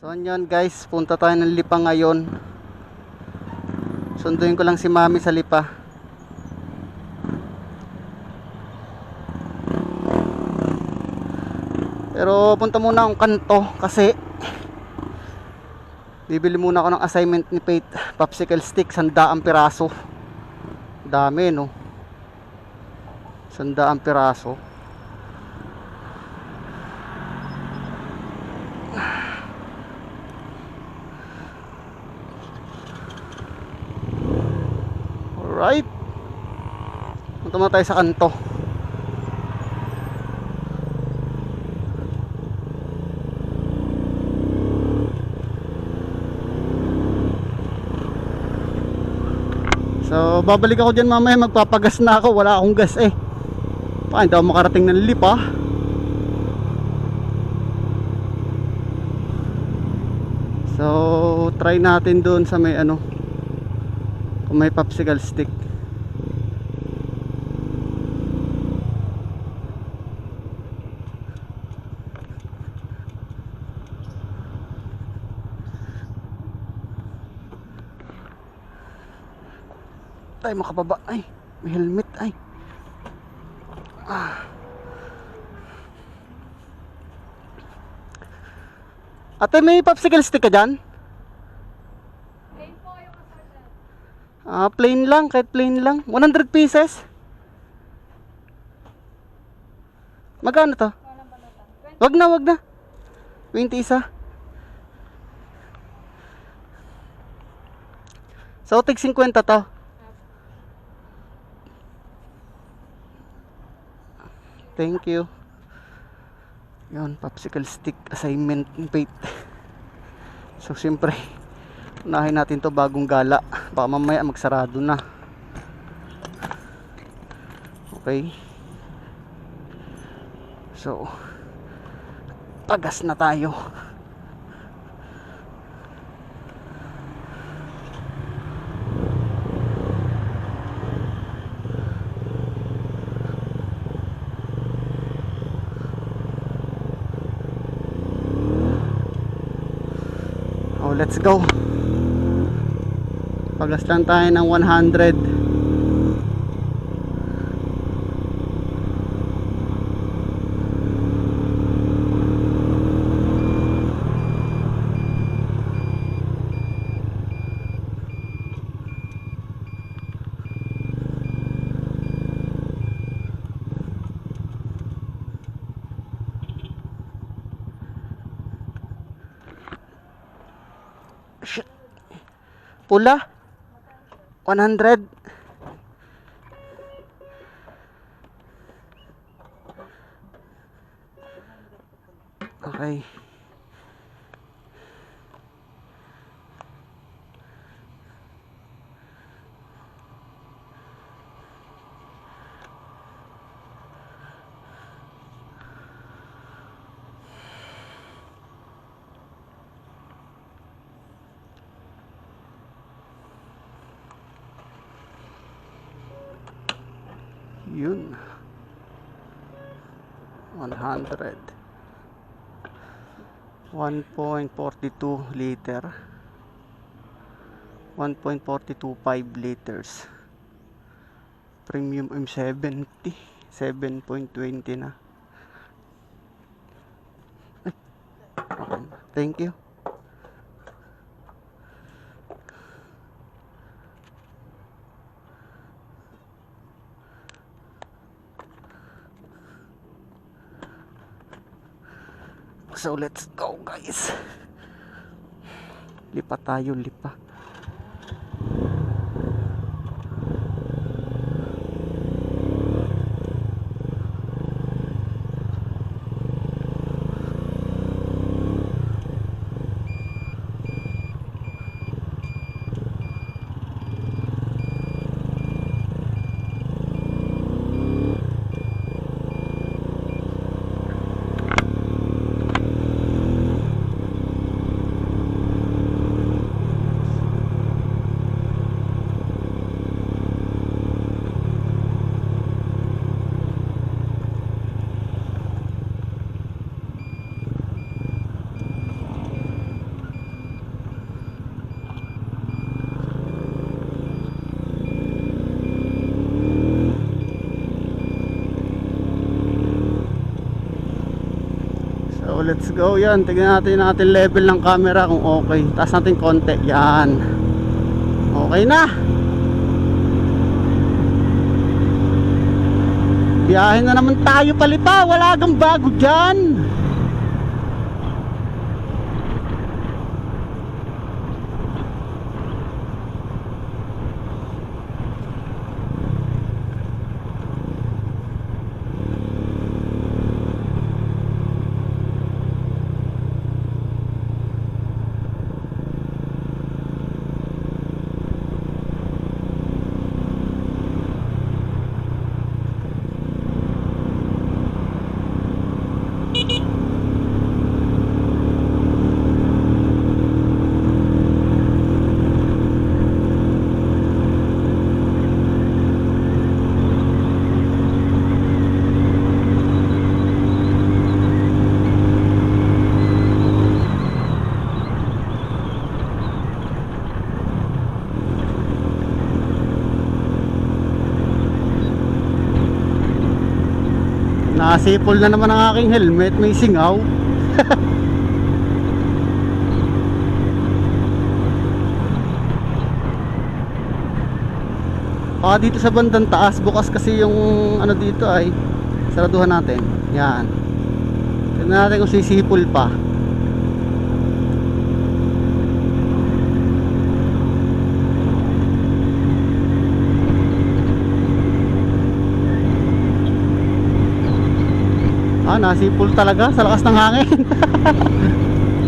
So yun guys, punta tayo ng Lipa ngayon. Sunduin ko lang si Mami sa Lipa. Pero punta muna akong kanto kasi bibili muna ako ng assignment ni Faith. Popsicle stick, 100 piraso. Dami no, 100 piraso. Alright, punta muna tayo sa kanto. So babalik ako dyan mamaya, magpapagas na ako. Wala akong gas eh. Hindi ako makarating ng Lipa. So try natin doon sa may ano, kung may popsicle stick. Tayo makababa. Ay, may helmet. Ay. Ate, may popsicle stick ka dyan? Plain po yung assorted. Plain lang, kahit plain lang. 100 pieces. Magkano to? Walang balutan. Wag na. 20 isa. So, tig 50 to. Thank you. Yun, popsicle stick assignment ni Faith. So, siyempre, unahin natin to bagong gala. Baka mamaya magsarado na. Okay. So, pagas na tayo. Oh, let's go. Pagas lang tayo ng 100. Shit. Pula 100. Okay. Yun. 100. 1.42 liter. 1.425 liters. Premium M70. 7.20 na. Ay, okay. Thank you. So let's go guys. Lipa tayo, lipa. go. Yan, tignan natin yung ating level ng camera kung okay. Taas natin konti. Yan. Okay na. Biyahe na naman tayo palipa. Wala kang bago dyan. Nasipol na naman ang aking helmet. May singaw. Dito sa bandang taas, bukas kasi yung ano dito ay saraduhan natin. Yan. Tignan natin kung sisipol pa. Nasipol talaga sa lakas ng hangin.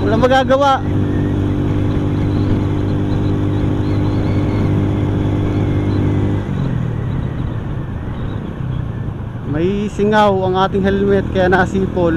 Wala magagawa. May singaw ang ating helmet kaya nasipol.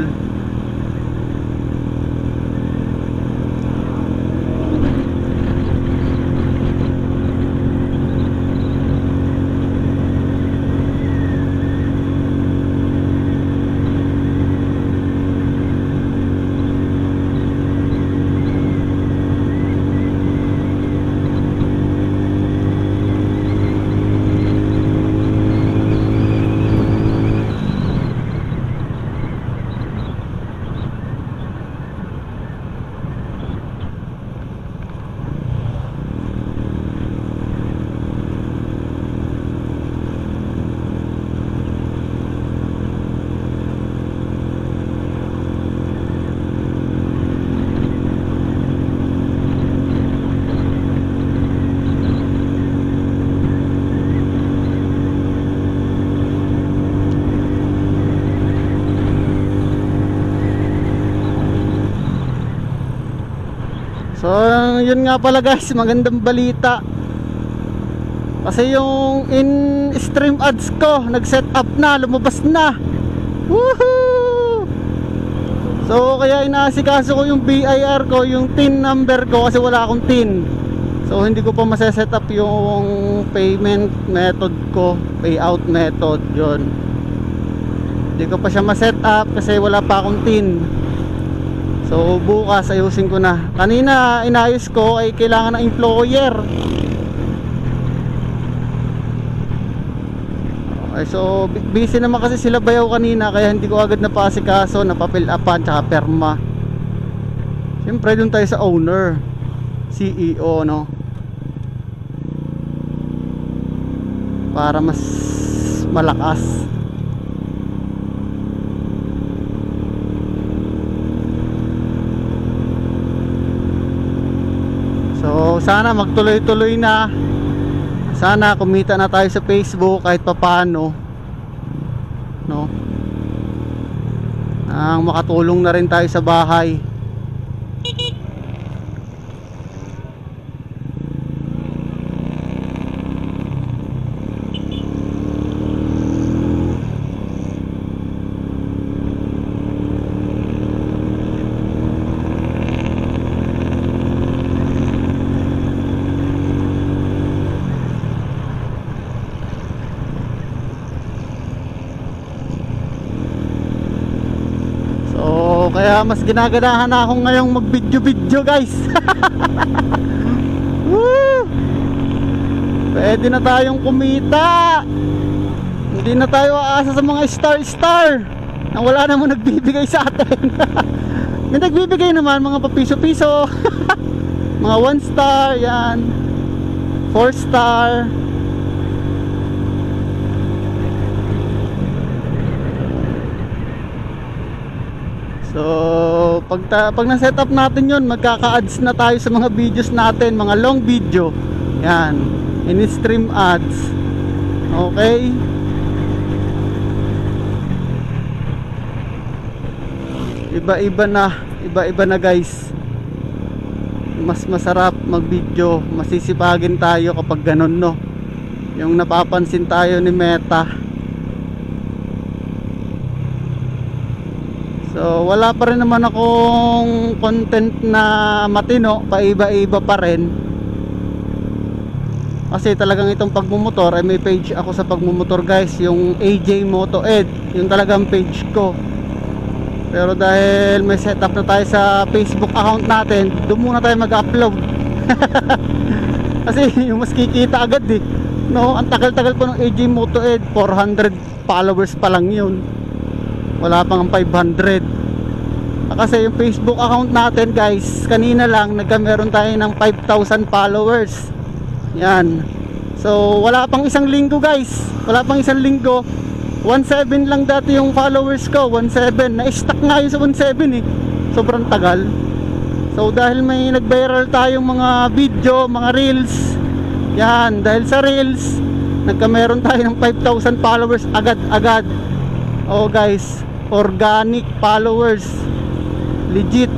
So yun nga pala guys, magandang balita. Kasi yung in-stream ads ko nag-set up na, lumabas na. Woohoo! So kaya inaasikaso ko yung BIR ko, yung TIN number ko kasi wala akong TIN. So hindi ko pa maseset up yung payment method ko, payout method, yun. Hindi ko pa siya maset up kasi wala pa akong TIN. So bukas ayusin ko na. Kanina inayos ko ay kailangan ng employer. Okay, so busy naman kasi sila bayaw kanina kaya hindi ko agad napasikaso, napapil upan tsaka perma. Siyempre dun tayo sa owner, CEO, no? Para mas malakas. So sana magtuloy-tuloy na. Sana kumita na tayo sa Facebook kahit papaano, no? Ang makatulong na rin tayo sa bahay. Kaya mas ginaganahan na ako ngayong mag-video guys. Woo! Pwede na tayong kumita. Hindi na tayo aasa sa mga star na wala namang nagbibigay sa atin. May nagbibigay naman mga papiso-piso. Mga 1 star, yan. 4 star. So, pag na-set up natin yon, magkaka-ads na tayo sa mga videos natin, mga long video. Yan, in-stream ads. Okay? Iba-iba na guys. Mas masarap mag-video, masisipagin tayo kapag ganun, no? Yung napapansin tayo ni Meta. So wala pa rin naman akong content na matino, paiba-iba pa rin. Kasi talagang itong pagmumotor ay may page ako sa pagmumotor guys, yung AJ Moto Ed, yung talagang page ko. Pero dahil may setup na tayo sa Facebook account natin, doon muna tayo mag-upload. Kasi yung mas kikita agad eh, no? Ang tagal-tagal pa ng AJ Moto Ed, 400 followers pa lang yun, wala pang 500. Kasi yung Facebook account natin guys, kanina lang nagkameron tayo ng 5,000 followers. Yan. So wala pang isang linggo guys, wala pang isang linggo, 1,700 lang dati yung followers ko. 1,700, na-stuck nga yun sa 1,700 eh, sobrang tagal. So dahil may nag-viral tayong mga video, mga reels, yan, dahil sa reels nagkameron tayo ng 5,000 followers agad-agad. Oh guys, organic followers, legit.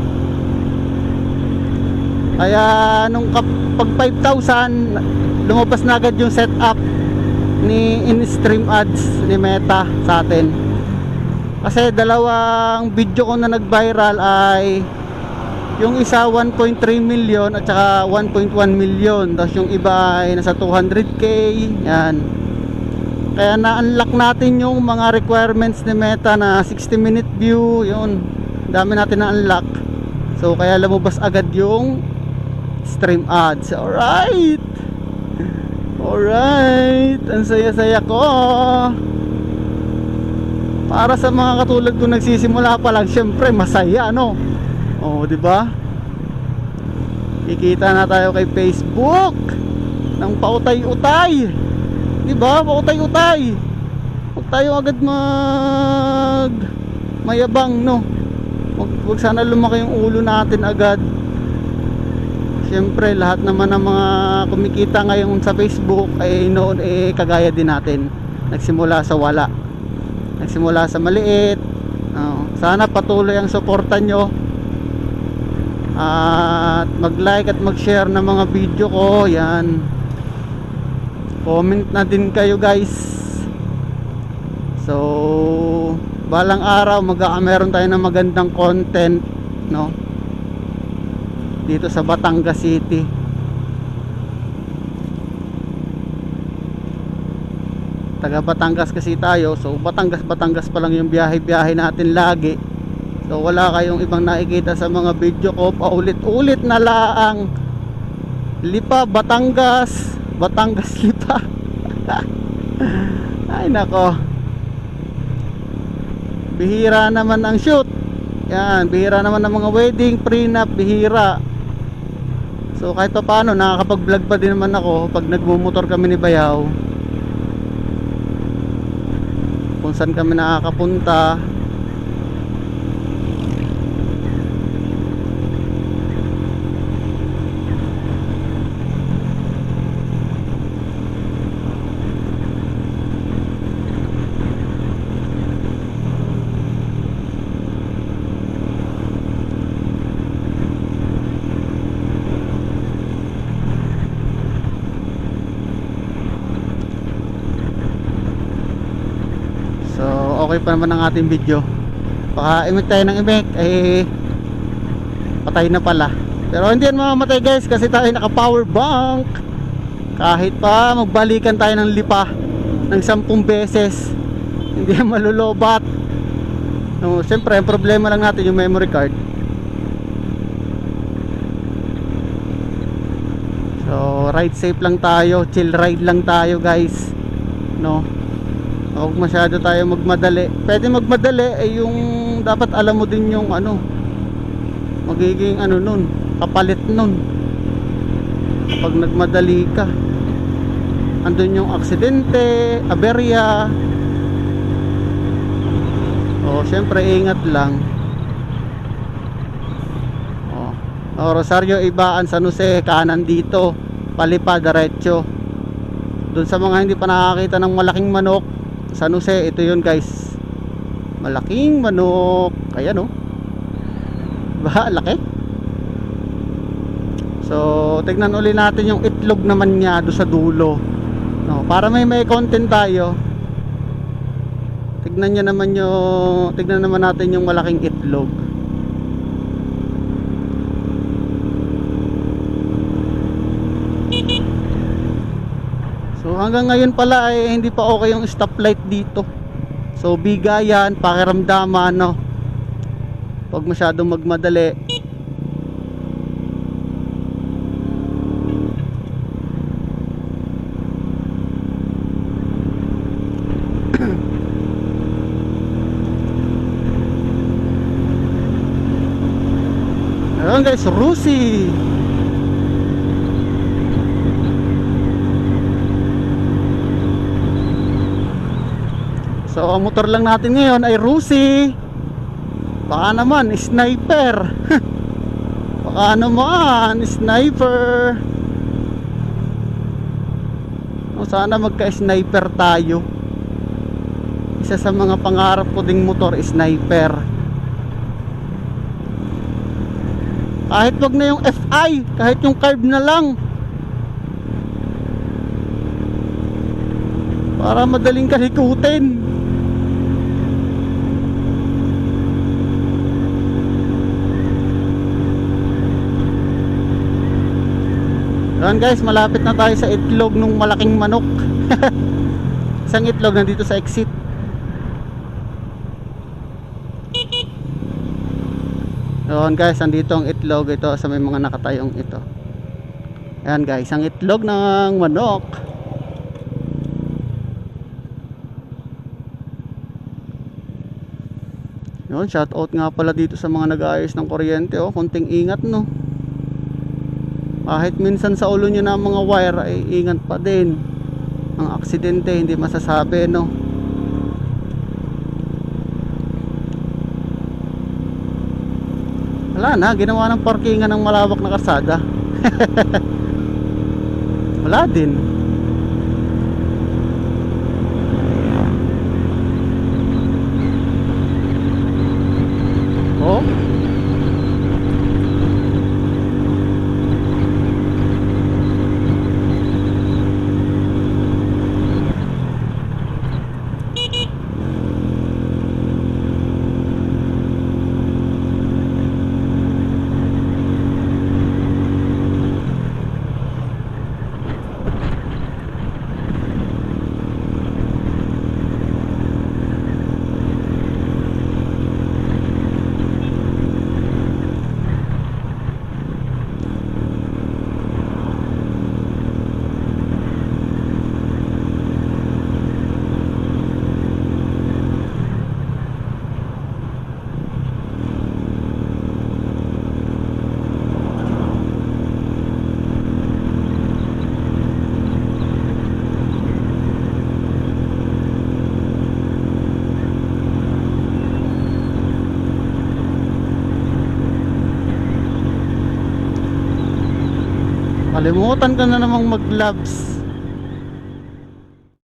Kaya nung pag 5,000, lumabas na agad yung setup ni in-stream ads ni Meta sa atin. Kasi dalawang video ko na nag-viral ay yung isa 1.3 million at saka 1.1 million, tapos yung iba ay nasa 200k. Yan. Kaya na-unlock natin yung mga requirements ni Meta na 60-minute view, yun. Dami natin na-unlock. So kaya lumabas agad yung stream ads. Alright. Alright. Ang saya-saya ko. Para sa mga katulad ko nagsisimula pa lang, syempre masaya, no? Oh, di ba? Kikita na tayo kay Facebook ng pautay-utay. Diba? Pautay-utay. Huwag tayo agad mayabang, no? Huwag sana lumaki yung ulo natin agad. Siyempre lahat naman ng mga kumikita ngayon sa Facebook ay noon kagaya din natin. Nagsimula sa wala, nagsimula sa maliit. Sana patuloy ang suporta nyo, at mag-like at mag-share ng mga video ko. Yan, comment na din kayo guys. So balang araw meron tayo ng magandang content, no, dito sa Batangas City. Taga Batangas kasi tayo, so Batangas pa lang yung biyahe natin lagi. So wala kayong ibang nakikita sa mga video ko, paulit-ulit na laang Lipa, Batangas Lipa. Ay nako, bihira naman ang shoot. Yan, bihira naman ang mga wedding, prenup, bihira. So kahit pa paano, nakakapag-vlog pa din naman ako pag nagmumotor kami ni Bayaw, kung saan kami nakakapunta. Okay pa naman ang ating video. Baka imik tayo ng imik, patay na pala. Pero hindi yan mamamatay guys, kasi tayo naka power bank. Kahit pa magbalikan tayo ng Lipa ng 10 beses, hindi yan malulobat. No, siyempre ang problema lang natin yung memory card. So ride safe lang tayo, chill ride lang tayo guys, no. Huwag masyado tayo magmadali. Pwede magmadali, yung dapat alam mo din yung magiging ano nun, kapalit nun kapag nagmadali ka. Andun yung aksidente, aberya. Syempre ingat lang. Rosario, Ibaan, San Jose, kanan dito, palipad diretso. Doon sa mga hindi pa nakakita ng malaking manok, San Jose, ito yun guys, malaking manok. Ayan oh, ba, laki. So tignan uli natin yung itlog naman niya doon sa dulo, no, para may content tayo. Tignan naman natin yung malaking itlog. So hanggang ngayon pala ay hindi pa okay yung stoplight dito. So bigayan, pakiramdaman, no, pag masyadong magmadali. Ayan guys, Rusi. So ang motor lang natin ngayon ay Rusi. Baka naman sniper. Baka naman sniper. Sana magka-sniper tayo. Isa sa mga pangarap ko ding motor, sniper. Kahit wag na yung FI, kahit yung carb na lang, para madaling kalikutin. Ayan guys, malapit na tayo sa itlog ng malaking manok. Isang itlog nandito sa exit. Ayan guys, andito ang itlog. Ito sa may mga nakatayong ito. Ayan guys, ang itlog ng manok. Yun, shout out nga pala dito sa mga nag-aayos ng kuryente. Konting ingat, no. Kahit minsan sa ulo nyo na mga wire, ay ingat pa din. Ang aksidente hindi masasabi, no. Wala na, ginawa ng parkingan ng malawak na kalsada. Wala din. Oh, kalimutan ka na namang mag-gloves.